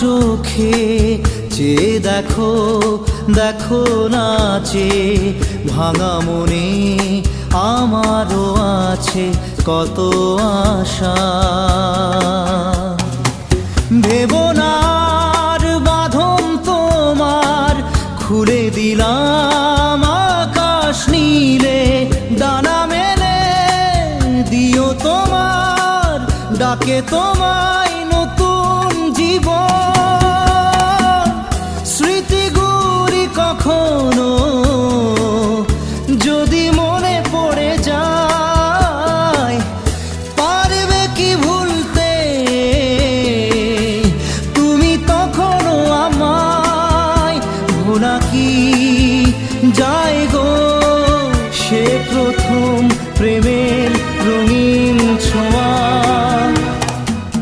চোখে চেয়ে দেখো, দেখো নাচে ভাঙা মনে আমারও আছে কত আশা। ভেবো না আর বাঁধন তোমার, খুলে দিলাম আকাশ নীলে, ডানা মেলে দিও তোমার ডাকে তোমায় নতুন জীবন।